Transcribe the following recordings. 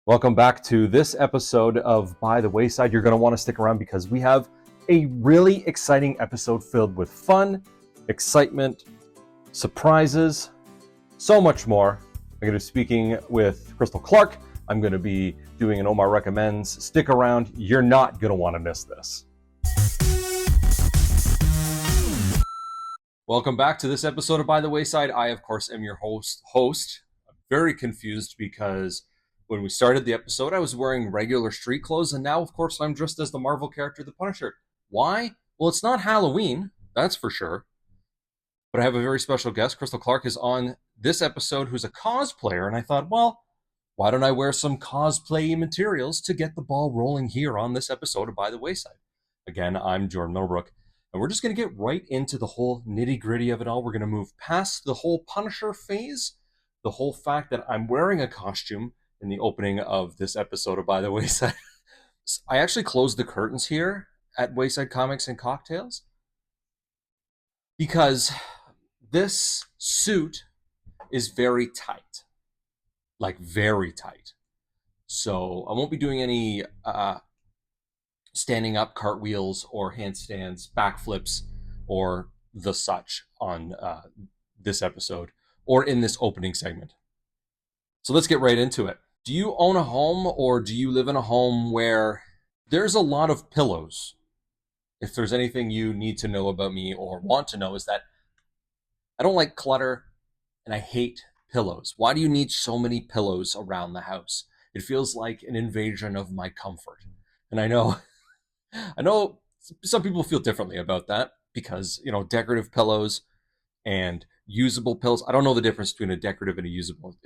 Welcome back to this episode of By the Wayside. You're going to want to stick around because we have a really exciting episode filled with fun, excitement, surprises, so much more. I'm going to be speaking with Crystal Clarke. I'm going to be doing an Omar Recommends. Stick around. You're not going to want to miss this. Welcome back to this episode of By the Wayside. I, of course, am your host. I'm very confused because when we started the episode, I was wearing regular street clothes, and now, of course, I'm dressed as the Marvel character, the Punisher. Why? Well, it's not Halloween, that's for sure. But I have a very special guest. Crystal Clarke is on this episode, who's a cosplayer, and I thought, well, why don't I wear some cosplay materials to get the ball rolling here on this episode of By the Wayside? Again, I'm Jordan Middlebrook, and we're just going to get right into the whole nitty-gritty of it all. We're going to move past the whole Punisher phase, the whole fact that I'm wearing a costume in the opening of this episode of By the Wayside. I actually closed the curtains here at Wayside Comics and Cocktails because this suit is very tight, like very tight. So I won't be doing any standing up cartwheels or handstands, backflips, or the such on this episode or in this opening segment. So let's get right into it. Do you own a home, or do you live in a home where there's a lot of pillows? If there's anything you need to know about me or want to know, is that I don't like clutter and I hate pillows. Why do you need so many pillows around the house? It feels like an invasion of my comfort. And I know some people feel differently about that because, decorative pillows and usable pillows. I don't know the difference between a decorative and a usable.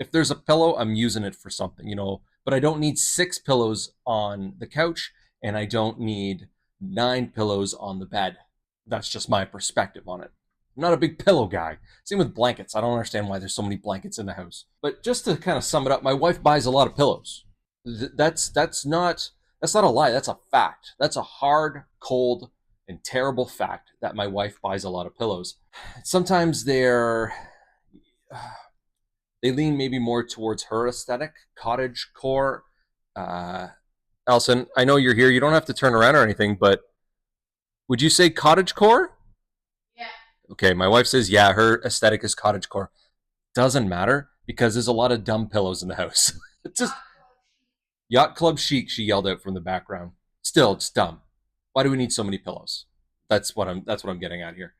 If there's a pillow, I'm using it for something, but I don't need 6 pillows on the couch, and I don't need 9 pillows on the bed. That's just my perspective on it. I'm not a big pillow guy. Same with blankets. I don't understand why there's so many blankets in the house. But just to kind of sum it up, my wife buys a lot of pillows. That's not a lie. That's a fact. That's a hard, cold, and terrible fact that my wife buys a lot of pillows. Sometimes they lean maybe more towards her aesthetic, cottage core. Allison, I know you're here. You don't have to turn around or anything, but would you say cottage core? Yeah. Okay, my wife says, yeah, her aesthetic is cottage core. Doesn't matter because there's a lot of dumb pillows in the house. It's just yacht club chic, she yelled out from the background. Still, it's dumb. Why do we need so many pillows? That's what I'm getting at here.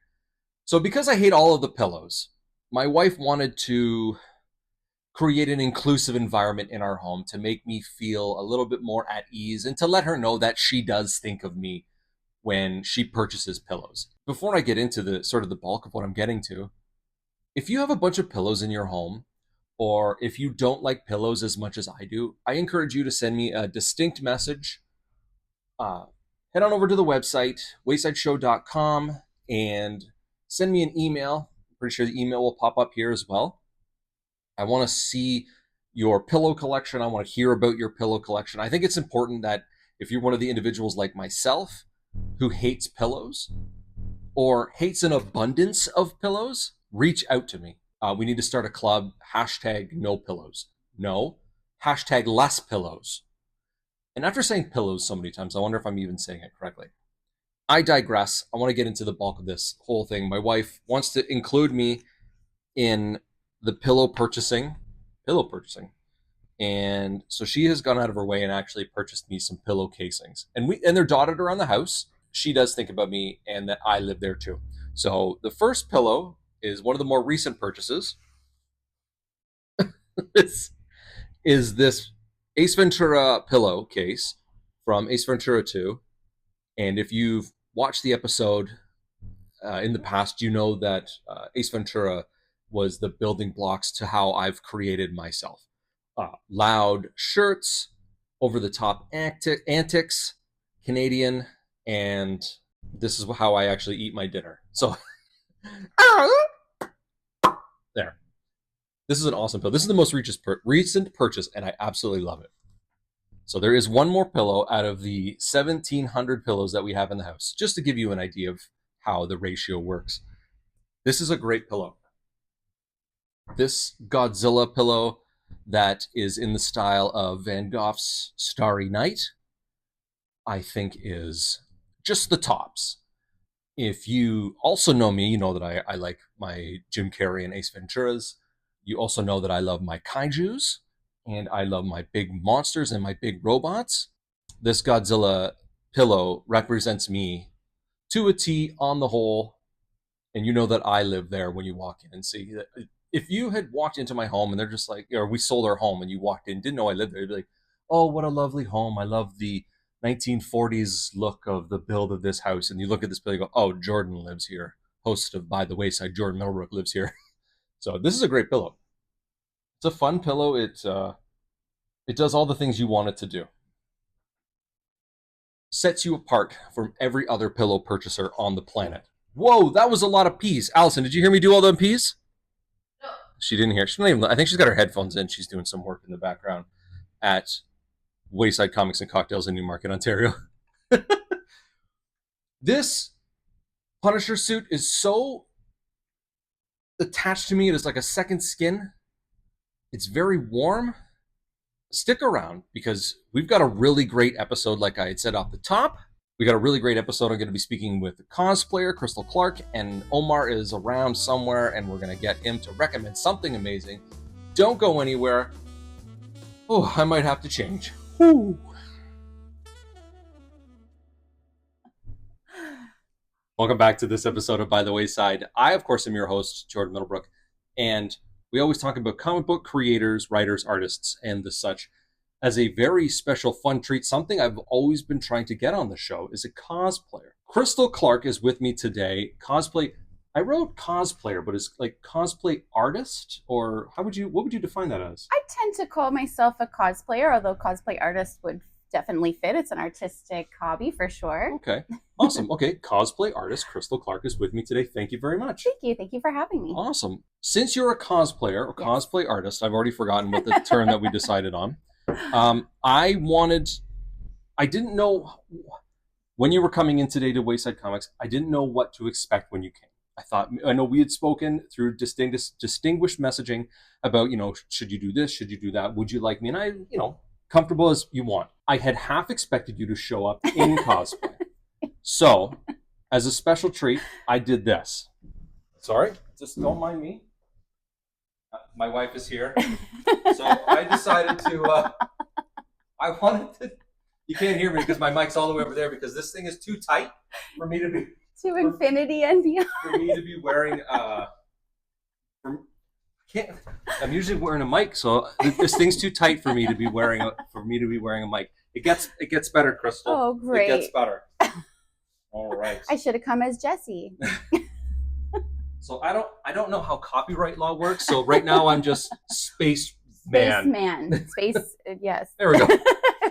So because I hate all of the pillows, my wife wanted to create an inclusive environment in our home to make me feel a little bit more at ease and to let her know that she does think of me when she purchases pillows. Before I get into the sort of the bulk of what I'm getting to, if you have a bunch of pillows in your home, or if you don't like pillows as much as I do, I encourage you to send me a distinct message. Head on over to the website, waysideshow.com, and send me an email. I'm pretty sure the email will pop up here as well. I want to see your pillow collection. I want to hear about your pillow collection. I think it's important that if you're one of the individuals like myself who hates pillows or hates an abundance of pillows, reach out to me. We need to start a club, #NoPillows. No, #LessPillows. And after saying pillows so many times, I wonder if I'm even saying it correctly. I digress. I want to get into the bulk of this whole thing. My wife wants to include me in the pillow purchasing, and so she has gone out of her way and actually purchased me some pillow casings, and they're dotted around the house. She does think about me and that I live there too. So the first pillow is one of the more recent purchases. This is this Ace Ventura pillow case from Ace Ventura 2, and if you've watched the episode in the past, you know that Ace Ventura was the building blocks to how I've created myself. Loud shirts, over-the-top antics, Canadian, and this is how I actually eat my dinner. So, there. This is an awesome pillow. This is the most recent purchase, and I absolutely love it. So there is one more pillow out of the 1,700 pillows that we have in the house, just to give you an idea of how the ratio works. This is a great pillow. This Godzilla pillow that is in the style of Van Gogh's Starry Night, I think is just the tops. If you also know me, you know that I like my Jim Carrey and Ace Venturas. You also know that I love my kaijus and I love my big monsters and my big robots. This Godzilla pillow represents me to a T on the whole, and you know that I live there when you walk in and see that. If you had walked into my home and they're just like, or we sold our home and you walked in, didn't know I lived there, you'd be like, oh, what a lovely home. I love the 1940s look of the build of this house. And you look at this building, you go, oh, Jordan lives here. Host of By the Wayside, Jordan Middlebrook lives here. So this is a great pillow. It's a fun pillow. It does all the things you want it to do. Sets you apart from every other pillow purchaser on the planet. Whoa, that was a lot of peas. Allison, did you hear me do all them peas? No. She didn't hear. She didn't even, I think she's got her headphones in. She's doing some work in the background at Wayside Comics and Cocktails in Newmarket, Ontario. This Punisher suit is so attached to me. It is like a second skin. It's very warm. Stick around because we've got a really great episode, like I had said off the top. We got a really great episode. I'm going to be speaking with the cosplayer, Crystal Clarke, and Omar is around somewhere, and we're going to get him to recommend something amazing. Don't go anywhere. Oh, I might have to change. Woo. Welcome back to this episode of By the Wayside. I, of course, am your host, Jordan Middlebrook, and we always talk about comic book creators, writers, artists, and the such. As a very special fun treat, something I've always been trying to get on the show is a cosplayer. Crystal Clarke is with me today. Cosplay, I wrote cosplayer, but is like cosplay artist, or what would you define that as? I tend to call myself a cosplayer, although cosplay artist would definitely fit. It's an artistic hobby for sure. Okay, awesome. Okay, cosplay artist Crystal Clarke is with me today. Thank you very much. Thank you for having me. Awesome. Since you're a cosplayer or cosplay artist, I've already forgotten what the term that we decided on. I didn't know when you were coming in today to Wayside Comics, I didn't know what to expect when you came. I know we had spoken through distinguished messaging about, should you do this? Should you do that? Would you like me? And I, comfortable as you want. I had half expected you to show up in cosplay. So, as a special treat, I did this. Sorry, just don't mind me. My wife is here. So I decided to, you can't hear me because my mic's all the way over there because this thing is too tight for me to be. To infinity and beyond. For me to be wearing, I'm usually wearing a mic, so this thing's too tight for me to be wearing a mic. It gets better, Crystal. Oh, great. It gets better. All right. I should have come as Jessie. So I don't know how copyright law works. So right now I'm just Space Man. Yes. There we go.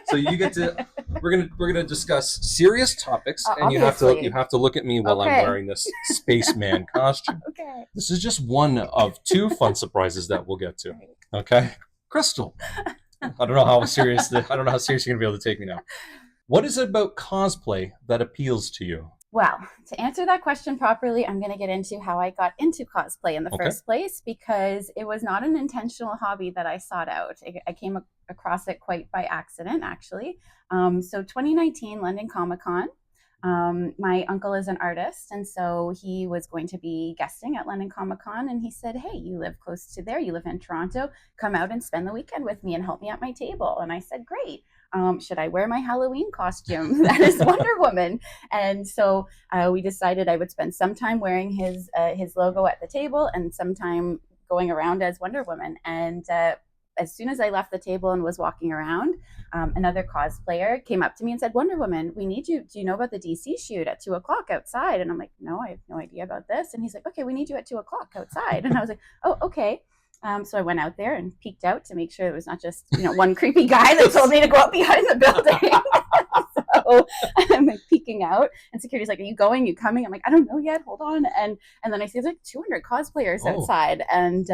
So you get to we're gonna discuss serious topics, and you have to look at me while I'm wearing this Spaceman costume. Okay. This is just one of two fun surprises that we'll get to. Okay, Crystal. I don't know how serious you're gonna be able to take me now. What is it about cosplay that appeals to you? Well, to answer that question properly, I'm going to get into how I got into cosplay in the first place, because it was not an intentional hobby that I sought out. I came across it quite by accident, actually. So 2019 London Comic Con, my uncle is an artist, and so he was going to be guesting at London Comic Con, and he said, hey, you live close to there, you live in Toronto, come out and spend the weekend with me and help me at my table. And I said, great. Should I wear my Halloween costume? That is Wonder Woman. And so we decided I would spend some time wearing his logo at the table and some time going around as Wonder Woman. And as soon as I left the table and was walking around, another cosplayer came up to me and said, Wonder Woman, we need you. Do you know about the DC shoot at 2:00 outside? And I'm like, no, I have no idea about this. And he's like, okay, we need you at 2:00 outside. And I was like, oh, okay. So I went out there and peeked out to make sure it was not just, one creepy guy that told me to go out behind the building. So I'm like peeking out, and security's like, are you going? You coming? I'm like, I don't know yet. Hold on. And then I see there's like 200 cosplayers outside, and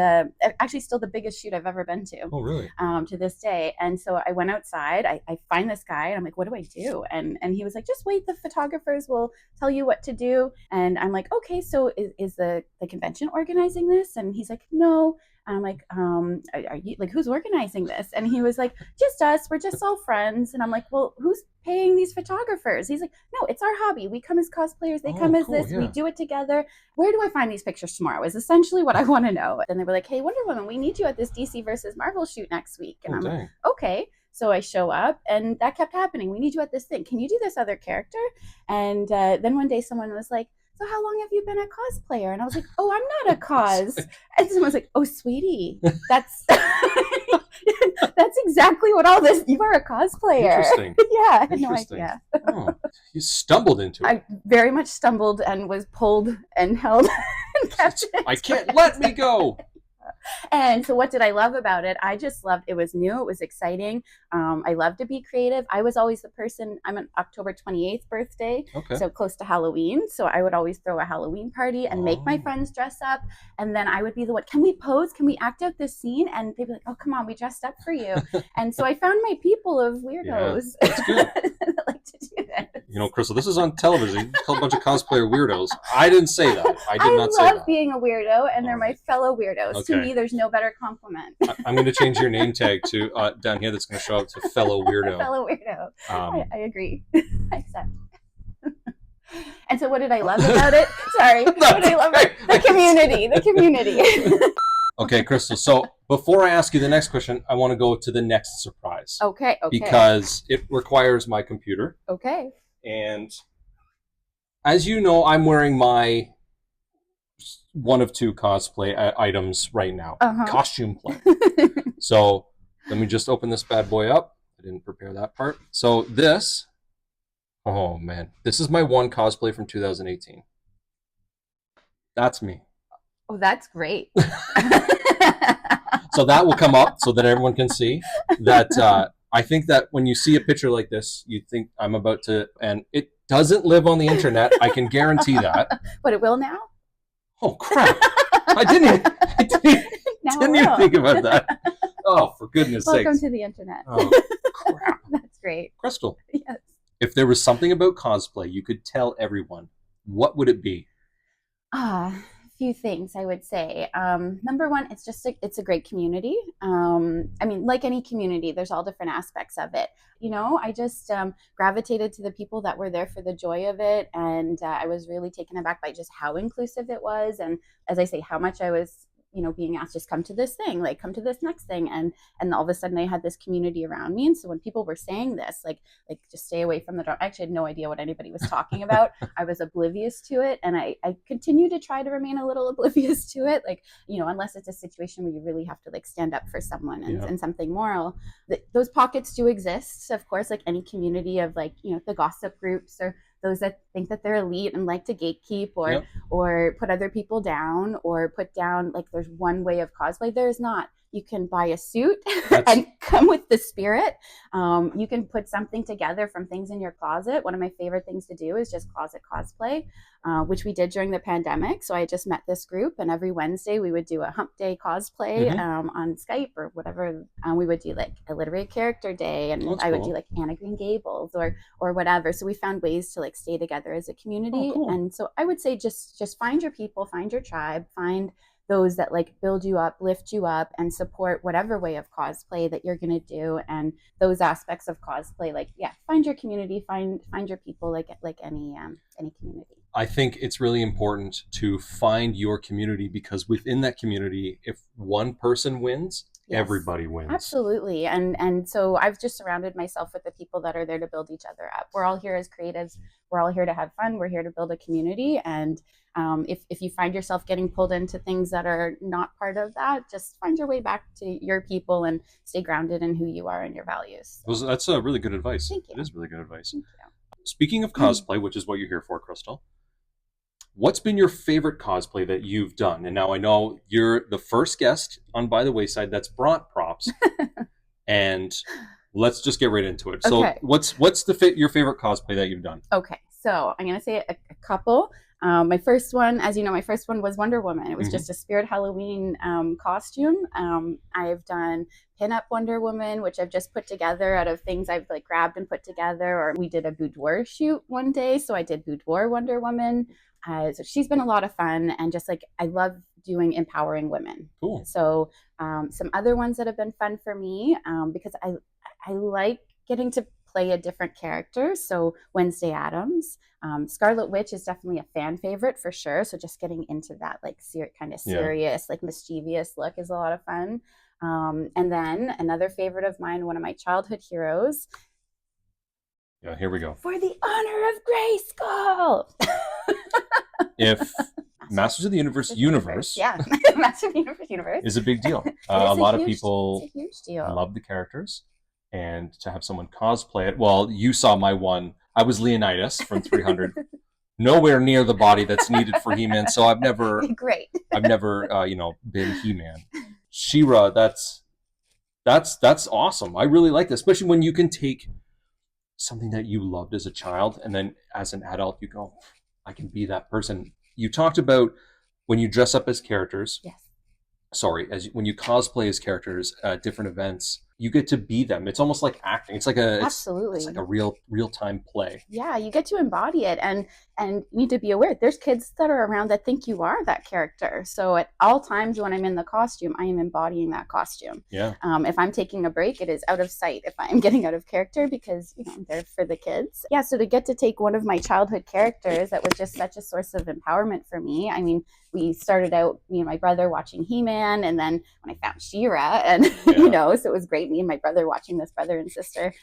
actually still the biggest shoot I've ever been to. Oh, really? To this day. And so I went outside. I find this guy, and I'm like, what do I do? And he was like, just wait. The photographers will tell you what to do. And I'm like, okay, so is the convention organizing this? And he's like, no. And I'm like, are you like, who's organizing this? And he was like, just us. We're just all friends. And I'm like, well, who's paying these photographers? He's like, no, it's our hobby. We come as cosplayers. They come Oh, as cool. this. Yeah. We do it together. Where do I find these pictures tomorrow? Is essentially what I want to know. And they were like, hey, Wonder Woman, we need you at this DC versus Marvel shoot next week. And Oh, I'm dang. like, okay. So I show up, and that kept happening. We need you at this thing. Can you do this other character? And then one day someone was like, so how long have you been a cosplayer? And I was like, oh, I'm not a cos. And someone was like, oh, sweetie, that's that's exactly what all this, you are a cosplayer. Interesting. Yeah, I had no idea. Oh, you stumbled into it. I very much stumbled and was pulled and held and kept it. I can't let me go. And so what did I love about it? I just loved, it was new, it was exciting. I love to be creative. I was always the person, I'm an October 28th birthday, so close to Halloween. So I would always throw a Halloween party and make my friends dress up. And then I would be the one, can we pose? Can we act out this scene? And they'd be like, oh, come on, we dressed up for you. And so I found my people of weirdos that's good. that like to do this. You know, Crystal, this is on television. You called a bunch of cosplayer weirdos. I didn't say that. I did not say that. I love being a weirdo, and they're my fellow weirdos. To me, there's no better compliment. I'm going to change your name tag to down here. That's going to show up to fellow weirdo. Fellow weirdo. I agree. I accept. And so, what did I love about it? Sorry, what did I love about the community? The community. Okay, Crystal. So before I ask you the next question, I want to go to the next surprise. Okay. Because it requires my computer. Okay. And as you know, I'm wearing my one of two cosplay items right now. Costume play. So let me just open this bad boy up. I didn't prepare that part. So this, oh man, this is my one cosplay from 2018. That's me. Oh, that's great. So that will come up so that everyone can see that. I think that when you see a picture like this, you think I'm about to, and it doesn't live on the internet. I can guarantee that. But it will now? Oh, crap. I didn't even think about that. Oh, for goodness sake. Welcome to the internet. Oh, crap. That's great. Crystal. Yes. If there was something about cosplay you could tell everyone, what would it be? Few things I would say. Number one, it's a great community. I mean, like any community, there's all different aspects of it. You know, I just gravitated to the people that were there for the joy of it, and I was really taken aback by just how inclusive it was, and as I say, how much I was, you know, being asked, just come to this thing, like come to this next thing, and all of a sudden I had this community around me. And so when people were saying this, like just stay away from the drama, I actually had no idea what anybody was talking about. I was oblivious to it, and I continue to try to remain a little oblivious to it, like, you know, unless it's a situation where you really have to like stand up for someone and something moral. Those pockets do exist, of course, like any community of, like, you know, the gossip groups or those that think that they're elite and like to gatekeep or put other people down, or put down, like, there's one way of cosplay. There's not. You can buy a suit and come with the spirit. You can put something together from things in your closet. One of my favorite things to do is just closet cosplay, which we did during the pandemic. So I just met this group, and every Wednesday we would do a hump day cosplay on Skype or whatever. We would do like a literary character day, and I would do like Anna Green Gables or whatever. So we found ways to like stay together as a community. And so I would say just find your people, find your tribe, find those that like build you up, lift you up, and support whatever way of cosplay that you're going to do. And those aspects of cosplay, like, find your community, find your people, like any community. I think it's really important to find your community, because within that community, if one person wins, everybody wins. Absolutely. And so I've just surrounded myself with the people that are there to build each other up. We're all here as creatives. We're all here to have fun. We're here to build a community. And if you find yourself getting pulled into things that are not part of that, just find your way back to your people and stay grounded in who you are and your values. Well, that's really good advice. Thank you. It is really good advice. Thank you. Speaking of cosplay, which is what you're here for, Crystal, what's been your favorite cosplay that you've done? And now I know you're the first guest on By the Wayside that's brought props. And let's just get right into it. So what's your favorite cosplay that you've done? Okay, so I'm going to say a couple. My first one, as you know, was Wonder Woman. It was just a Spirit Halloween costume. I've done pinup Wonder Woman, which I've just put together out of things I've like grabbed and put together. Or we did a boudoir shoot one day, so I did boudoir Wonder Woman. So she's been a lot of fun, and just like I love doing empowering women. Cool. So some other ones that have been fun for me, because I like getting to play a different character. So Wednesday Addams, Scarlet Witch is definitely a fan favorite for sure. So just getting into that like kind of serious, like mischievous look is a lot of fun. And then another favorite of mine, one of my childhood heroes. Yeah, here we go. For the honor of Grayskull. If Masters of the Universe yeah, Masters of the Universe is a big deal. A lot of people it's a huge deal. love the characters, and to have someone cosplay it. Well, you saw my one. I was Leonidas from 300. Nowhere near the body that's needed for He-Man, so I've never been He-Man. She-Ra, that's awesome. I really like this, especially when you can take something that you loved as a child, and then as an adult, you go, I can be that person. You talked about when you dress up as characters. Yes. When you cosplay as characters at different events, you get to be them. It's almost like acting. It's like absolutely. It's like a real time play. Yeah, you get to embody it, and you need to be aware. There's kids that are around that think you are that character. So at all times when I'm in the costume, I am embodying that costume. Yeah. If I'm taking a break, it is out of sight. If I'm getting out of character, because I'm there for the kids. Yeah. So to get to take one of my childhood characters that was just such a source of empowerment for me. I mean, we started out, me and my brother watching He-Man, and then when I found She-Ra, and so it was great. Me and my brother watching this, brother and sister.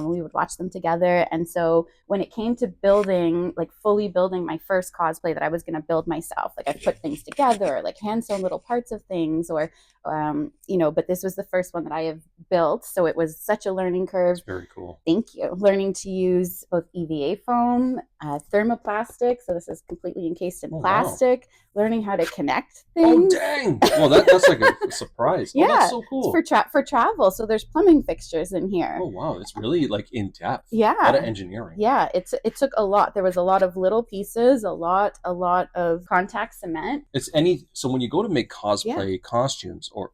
We would watch them together. And so when it came to building, like fully building my first cosplay that I was going to build myself, like I put things together, like hand sewn little parts of things, or, but this was the first one that I have built. So it was such a learning curve. It's very cool. Thank you. Learning to use both EVA foam, thermoplastic. So this is completely encased in plastic. Wow. Learning how to connect things. Oh, dang. Well, that's like a surprise. Yeah. Oh, that's so cool. It's for travel. So there's plumbing fixtures in here. Oh, wow. It's really like in depth. Yeah. A lot of engineering. Yeah. It took a lot. There was a lot of little pieces, a lot of contact cement. So when you go to make cosplay costumes, or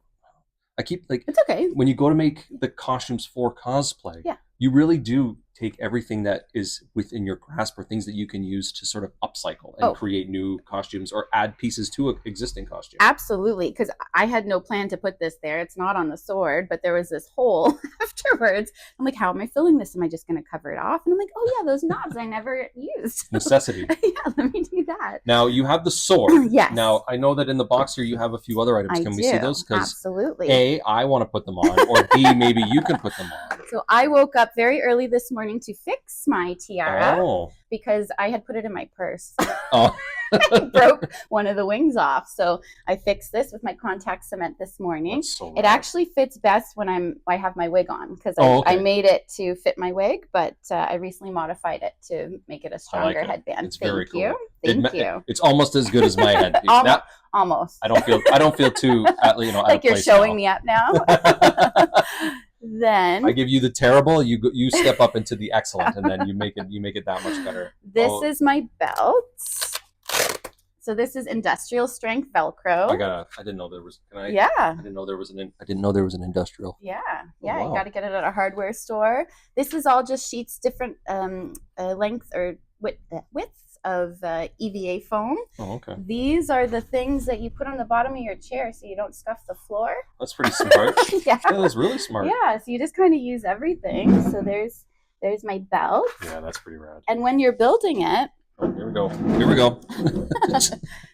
it's okay. When you go to make the costumes for cosplay, you really do take everything that is within your grasp, or things that you can use to sort of upcycle and create new costumes or add pieces to an existing costume. Absolutely, because I had no plan to put this there. It's not on the sword, but there was this hole afterwards. I'm like, how am I filling this? Am I just going to cover it off? And I'm like, oh yeah, those knobs I never used. Necessity. Yeah, let me do that. Now you have the sword. Yes. Now I know that in the box here you have a few other items. Can we see those? Absolutely. A, I want to put them on, or B, maybe you can put them on. So I woke up very early this morning to fix my tiara because I had put it in my purse. Oh. I broke one of the wings off. So I fixed this with my contact cement this morning. It actually fits best when I have my wig on, because I made it to fit my wig, but I recently modified it to make it a stronger headband. It's very cool. Thank you. It's almost as good as my headpiece. Almost. I don't feel too like you're showing me up now. Then I give you the terrible, you step up into the excellent, and then you make it that much better. This is my belt. So this is industrial strength Velcro. I didn't know there was. Can I? Yeah. I didn't know there was an industrial. Yeah. Oh, wow. You got to get it at a hardware store. This is all just sheets, different length or widths of EVA foam. Oh, okay. These are the things that you put on the bottom of your chair so you don't scuff the floor. That's pretty smart. Yeah. That's really smart. Yeah. So you just kind of use everything. So there's my belt. Yeah, that's pretty rad. And when you're building it. Oh, here we go.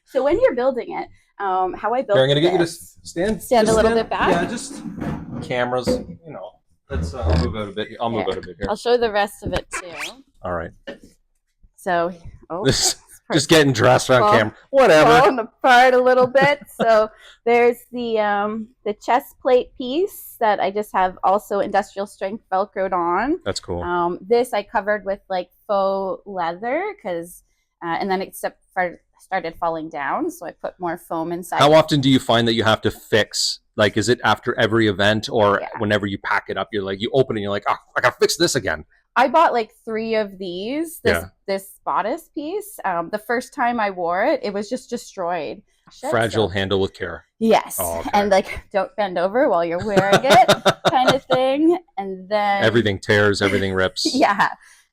So when you're building it, how I built I'm going to get you to stand a little bit back. Yeah, just cameras, Let's I'll move out a bit. I'll move out a bit here. I'll show the rest of it too. All right. So, this just getting dressed on camera. Whatever. Falling apart a little bit. So there's the chest plate piece that I just have also industrial strength Velcroed on. That's cool. This I covered with like faux leather because, and then it started falling down. So I put more foam inside. How often do you find that you have to fix? Like, is it after every event, or whenever you pack it up, you're like, you open it and you're like, oh, I got to fix this again. I bought like 3 of these, this bodice piece. The first time I wore it, it was just destroyed. Fragile, handle with care. Yes. Oh, okay. And like, don't bend over while you're wearing it kind of thing. And then everything tears, everything rips. Yeah.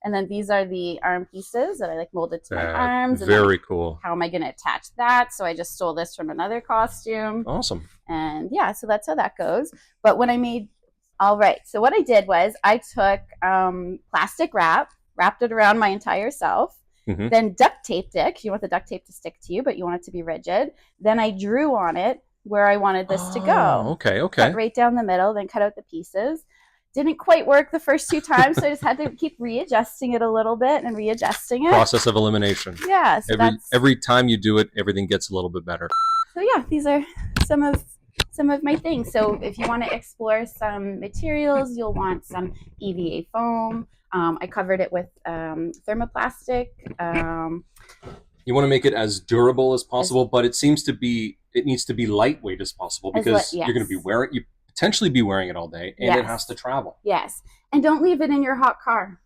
And then these are the arm pieces that I like molded to my arms. And very cool. How am I going to attach that? So I just stole this from another costume. Awesome. And yeah, so that's how that goes. But when I made, all right, so what I did was I took plastic wrap, wrapped it around my entire self, then duct taped it, because you want the duct tape to stick to you, but you want it to be rigid. Then I drew on it where I wanted this to go. Okay. Cut right down the middle, then cut out the pieces. Didn't quite work the first 2 times, so I just had to keep readjusting it a little bit and readjusting it. Process of elimination. Yeah. So every time you do it, everything gets a little bit better. So yeah, these are some of my things. So if you want to explore some materials, you'll want some EVA foam. I covered it with thermoplastic. You want to make it as durable as possible, but it needs to be lightweight as possible, because you're going to be potentially be wearing it all day, and it has to travel. Yes. And don't leave it in your hot car.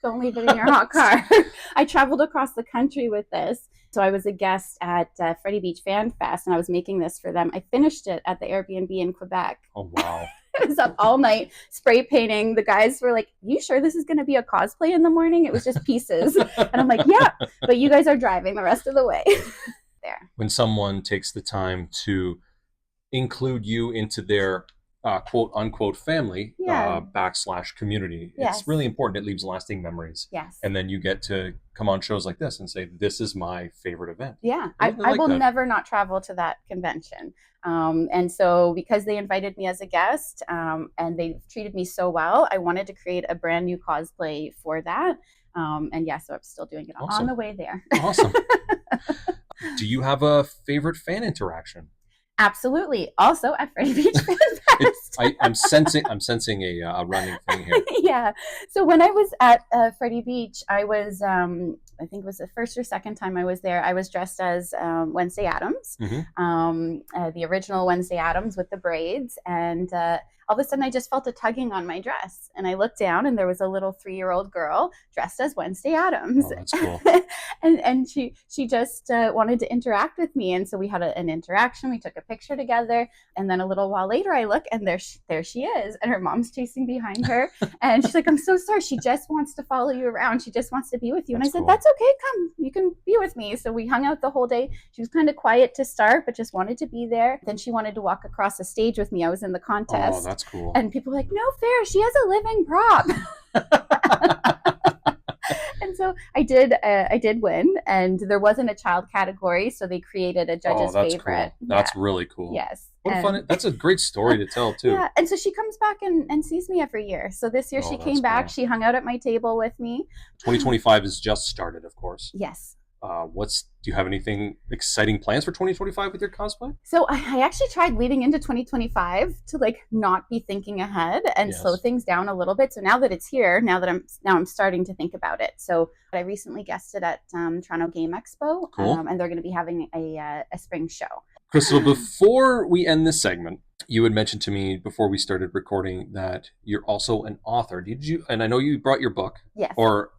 Don't leave it in your hot car. I traveled across the country with this. So I was a guest at Freddie Beach Fan Fest, and I was making this for them. I finished it at the Airbnb in Quebec. Oh, wow. I was up all night spray painting. The guys were like, "You sure this is going to be a cosplay in the morning?" It was just pieces. And I'm like, "Yeah, but you guys are driving the rest of the way." There. When someone takes the time to include you into their quote unquote family / community, it's really important. It leaves lasting memories. Yes. And then you get to come on shows like this and say, "This is my favorite event." Yeah. I will never not travel to that convention. And so because they invited me as a guest and they treated me so well, I wanted to create a brand new cosplay for that. And yeah, so I'm still doing it on the way there. Awesome. Do you have a favorite fan interaction? Absolutely. Also at Freddie Beach Fan Fest. I'm sensing a running thing here. Yeah. So when I was at Freddie Beach, I was, I think it was the first or second time I was there, I was dressed as Wednesday Addams, the original Wednesday Addams with the braids. And all of a sudden I just felt a tugging on my dress. And I looked down and there was a little 3-year-old girl dressed as Wednesday Addams. Oh, that's cool. and she just wanted to interact with me. And so we had an interaction. We took a picture together. And then a little while later I look and there she is. And her mom's chasing behind her. And she's like, "I'm so sorry. She just wants to follow you around. She just wants to be with you." And I said, cool. "That's okay. Come, you can be with me." So we hung out the whole day. She was kind of quiet to start, but just wanted to be there. Then she wanted to walk across the stage with me. I was in the contest. Oh, that's cool. And people were like, "No fair. She has a living prop." And so I did win, and there wasn't a child category, so they created a judge's favorite. Cool. That's really cool. Yes. What fun! That's a great story to tell too. Yeah, and so she comes back and sees me every year. So this year she came back. Cool. She hung out at my table with me. 2025 has just started, of course. Yes. Do you have anything exciting plans for 2025 with your cosplay? So I actually tried leading into 2025 to not be thinking ahead and slow things down a little bit. So now that it's here, now I'm starting to think about it. So I recently guested at Toronto Game Expo, and they're going to be having a spring show. Crystal, before we end this segment, you had mentioned to me before we started recording that you're also an author. Did you? And I know you brought your book. Yes. Or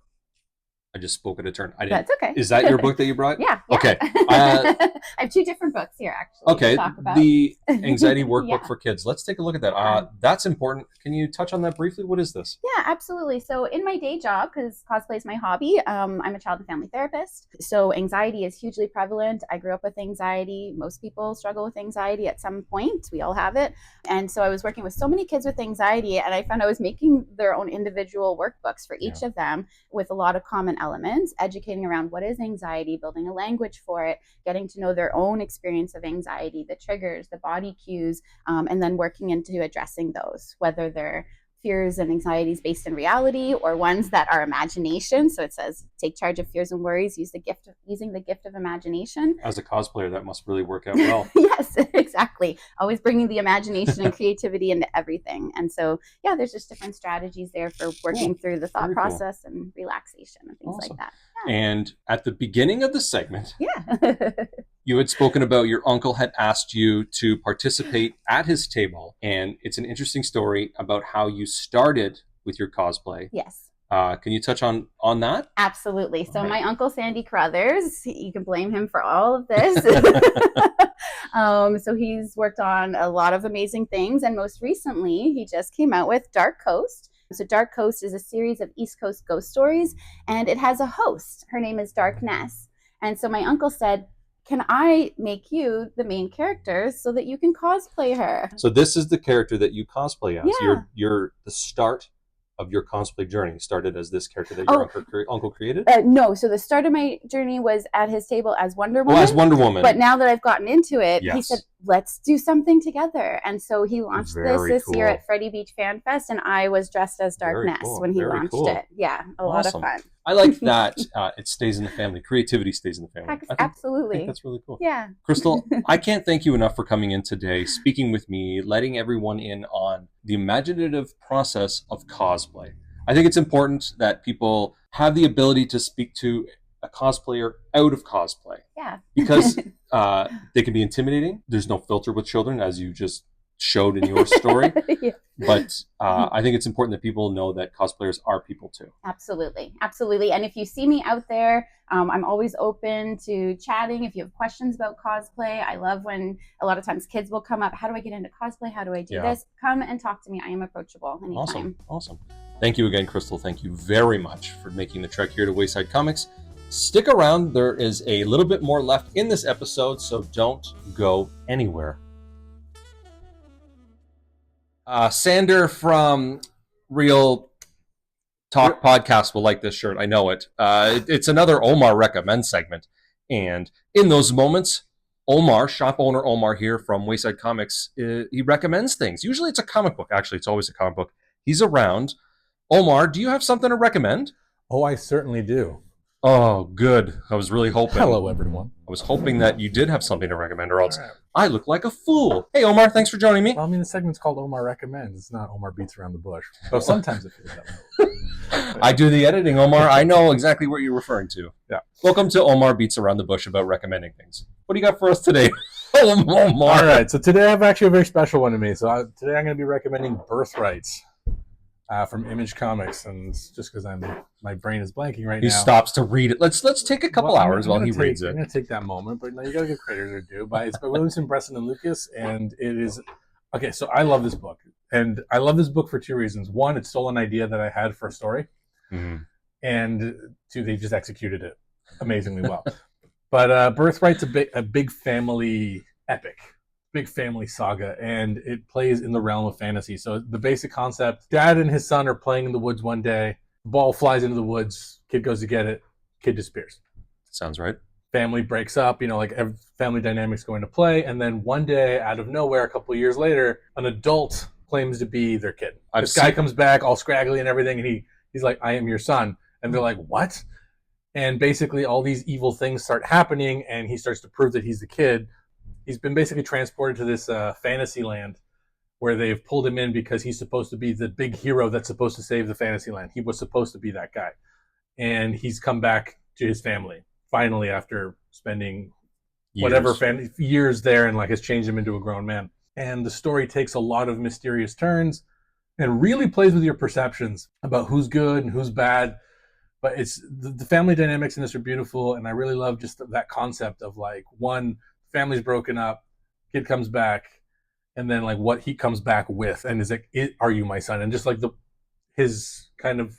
I just spoke at a turn. I didn't. That's okay. Is that your book that you brought? Yeah. Okay. I have 2 different books here, actually. Okay. To talk about. The Anxiety Workbook for Kids. Let's take a look at that. That's important. Can you touch on that briefly? What is this? Yeah, absolutely. So in my day job, because cosplay is my hobby, I'm a child and family therapist. So anxiety is hugely prevalent. I grew up with anxiety. Most people struggle with anxiety at some point. We all have it. And so I was working with so many kids with anxiety, and I found I was making their own individual workbooks for each of them with a lot of common elements, educating around what is anxiety, building a language for it, getting to know their own experience of anxiety, the triggers, the body cues, and then working into addressing those, whether they're fears and anxieties based in reality or ones that are imagination. So it says, take charge of fears and worries, using the gift of imagination. As a cosplayer, that must really work out well. Yes, exactly. Always bringing the imagination and creativity into everything. And so, yeah, there's just different strategies there for working through the thought process and relaxation and things like that. Yeah. And at the beginning of the segment, yeah. You had spoken about your uncle had asked you to participate at his table, and it's an interesting story about how you started with your cosplay. Yes. Can you touch on that? Absolutely. So my uncle Sandy Carruthers, you can blame him for all of this. So he's worked on a lot of amazing things, and most recently he just came out with Dark Coast, So Dark Coast is a series of East Coast ghost stories, and it has a host. Her name is Dark Ness. And so my uncle said, can I make you the main character so that you can cosplay her? So this is the character that you cosplay as. Yeah. You're the start of your cosplay journey started as this character that your uncle created? No, so the start of my journey was at his table as Wonder Woman. Oh, as Wonder Woman. But now that I've gotten into it, he said, let's do something together. And so he launched this year at Freddie Beach Fan Fest, and I was dressed as Dark Ness when he launched it. Yeah, a lot of fun. I like that it stays in the family. Creativity stays in the family. Absolutely. I think that's really cool. Yeah. Crystal, I can't thank you enough for coming in today, speaking with me, letting everyone in on the imaginative process of cosplay. I think it's important that people have the ability to speak to a cosplayer out of cosplay. Yeah. Because they can be intimidating. There's no filter with children, as you just showed in your story. Yeah. But I think it's important that people know that cosplayers are people too. Absolutely. Absolutely. And if you see me out there, I'm always open to chatting. If you have questions about cosplay, I love when a lot of times kids will come up. How do I get into cosplay? How do I do this? Come and talk to me. I am approachable anytime. Awesome. Thank you again, Crystal. Thank you very much for making the trek here to Wayside Comics. Stick around. There is a little bit more left in this episode, so don't go anywhere. Sander from Real Talk Podcast will like this shirt. I know it. It's another Omar Recommend segment. And in those moments, Omar, shop owner Omar here from Wayside Comics, he recommends things. Usually it's a comic book. Actually, it's always a comic book. He's around. Omar, do you have something to recommend? Oh, I certainly do. Oh, good. I was really hoping. Hello, everyone. I was hoping that you did have something to recommend, or else I look like a fool. Hey, Omar, thanks for joining me. Well, I mean, the segment's called Omar Recommends. It's not Omar Beats Around the Bush. So sometimes it feels that way. I do the editing, Omar. I know exactly what you're referring to. Yeah. Welcome to Omar Beats Around the Bush about recommending things. What do you got for us today? Omar. All right. So today I have actually a very special one to me. So today I'm going to be recommending Birthrights. From Image Comics, and it's just because my brain is blanking right now. He stops to read it. Let's take a couple hours while he reads it. I'm going to take that moment, but no, you got to give credit their due. It's by Williamson, Bresson, and Lucas, and it is okay. So I love this book, and I love this book for two reasons. One, it stole an idea that I had for a story, and two, they just executed it amazingly well. But Birthright's a big family epic. Big family saga, and it plays in the realm of fantasy. So the basic concept, dad and his son are playing in the woods one day, the ball flies into the woods, kid goes to get it, kid disappears. Sounds right. Family breaks up, every family dynamics go into play, and then one day, out of nowhere, a couple of years later, an adult claims to be their kid. This guy comes back all scraggly and everything, and he's like, I am your son. And they're like, what? And basically all these evil things start happening, and he starts to prove that he's the kid. He's been basically transported to this fantasy land where they've pulled him in because he's supposed to be the big hero that's supposed to save the fantasy land. He was supposed to be that guy. And he's come back to his family, finally, after spending years there, and has changed him into a grown man. And the story takes a lot of mysterious turns and really plays with your perceptions about who's good and who's bad. But it's the family dynamics in this are beautiful, and I really love just that concept of one, family's broken up, kid comes back, and then what he comes back with, and is like, are you my son? And just his kind of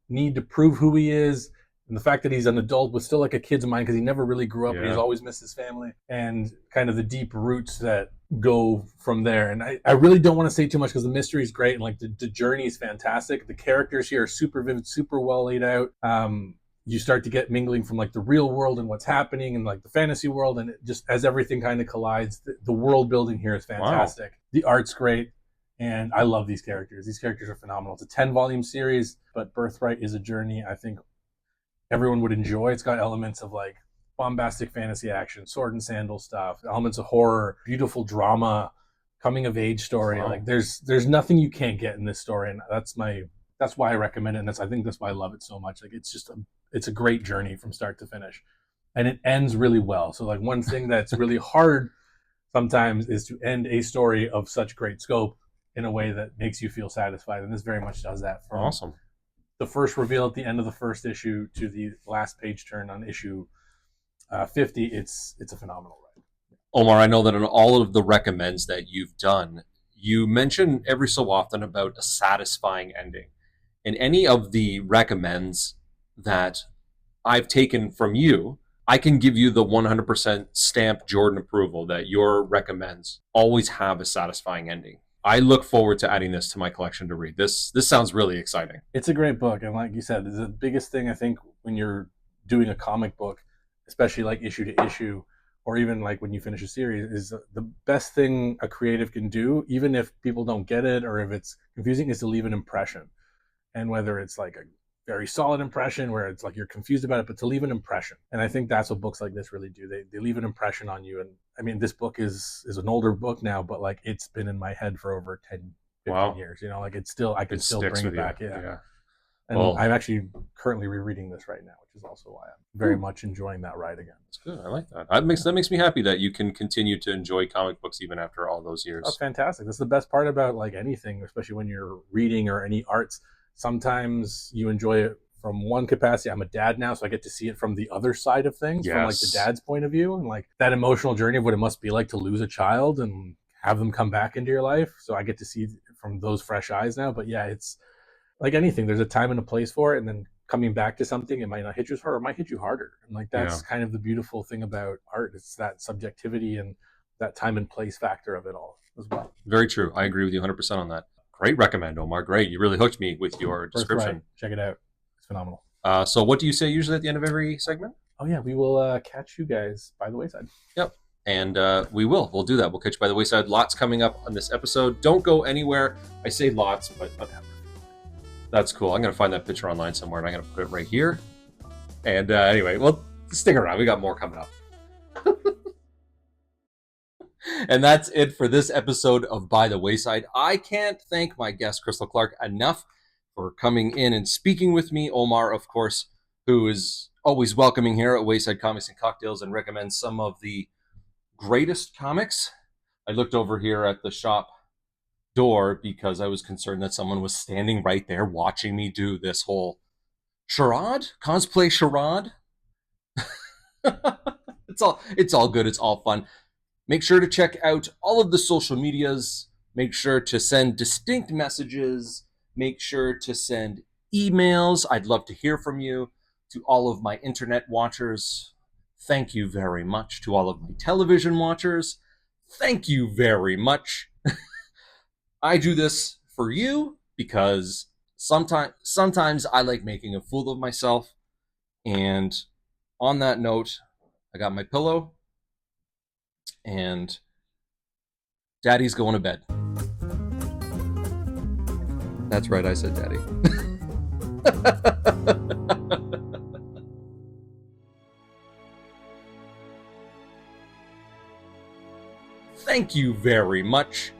need to prove who he is, and the fact that he's an adult with still a kid's mind because he never really grew up and he's always missed his family, and kind of the deep roots that go from there. And I really don't want to say too much because the mystery is great, and the journey is fantastic. The characters here are super vivid, super well laid out. You start to get mingling from the real world and what's happening and the fantasy world, and it just as everything kind of collides, the world building here is fantastic. Wow. The art's great, and I love these characters. These characters are phenomenal. It's a 10-volume series, but Birthright is a journey I think everyone would enjoy. It's got elements of bombastic fantasy action, sword and sandal stuff, elements of horror, beautiful drama, coming of age story. Wow. There's nothing you can't get in this story, and that's why I recommend it, and I think that's why I love it so much. It's a great journey from start to finish, and it ends really well. So one thing that's really hard sometimes is to end a story of such great scope in a way that makes you feel satisfied, and this very much does that. From awesome. The first reveal at the end of the first issue to the last page turn on issue 50, it's a phenomenal ride. Omar, I know that in all of the recommends that you've done, you mention every so often about a satisfying ending. And any of the recommends that I've taken from you, I can give you the 100% stamp Jordan approval that your recommends always have a satisfying ending. I look forward to adding this to my collection to read. This sounds really exciting. It's a great book, and like you said, the biggest thing I think when you're doing a comic book, especially like issue to issue, or even like when you finish a series, is the best thing a creative can do, even if people don't get it or if it's confusing, is to leave an impression. And whether it's like a very solid impression where it's like you're confused about it, but to leave an impression. And I think that's what books like this really do. They leave an impression on you. And I mean, this book is an older book now, but like it's been in my head for over 10, 15 years. You know, like it's still, I can still bring it back. Yeah. And I'm actually currently rereading this right now, which is also why I'm very much enjoying that ride again. That's good. I like that. That makes me happy that you can continue to enjoy comic books even after all those years. That's fantastic. That's the best part about like anything, especially when you're reading or any arts. Sometimes you enjoy it from one capacity. I'm a dad now, so I get to see it from the other side of things, from like the dad's point of view, and like that emotional journey of what it must be like to lose a child and have them come back into your life. So I get to see it from those fresh eyes now. But yeah, it's like anything. There's a time and a place for it, and then coming back to something, it might not hit you as hard, or it might hit you harder. And like that's kind of the beautiful thing about art. It's that subjectivity and that time and place factor of it all as well. Very true. I agree with you 100% on that. Great recommend, Omar. Great. You really hooked me with your description. Right. Check it out. It's phenomenal. So what do you say usually at the end of every segment? Oh, yeah. We will catch you guys by the wayside. Yep. And we'll do that. We'll catch you by the wayside. Lots coming up on this episode. Don't go anywhere. I say lots, but that's cool. I'm going to find that picture online somewhere, and I'm going to put it right here. And anyway, well, stick around. We got more coming up. And that's it for this episode of By the Wayside. I can't thank my guest, Crystal Clarke, enough for coming in and speaking with me. Omar, of course, who is always welcoming here at Wayside Comics and Cocktails and recommends some of the greatest comics. I looked over here at the shop door because I was concerned that someone was standing right there watching me do this whole charade, cosplay charade. It's all good. It's all fun. Make sure to check out all of the social medias. Make sure to send distinct messages. Make sure to send emails. I'd love to hear from you. To all of my internet watchers, thank you very much. To all of my television watchers, thank you very much. I do this for you because sometimes I like making a fool of myself. And on that note, I got my pillow. And Daddy's going to bed. That's right, I said Daddy. Thank you very much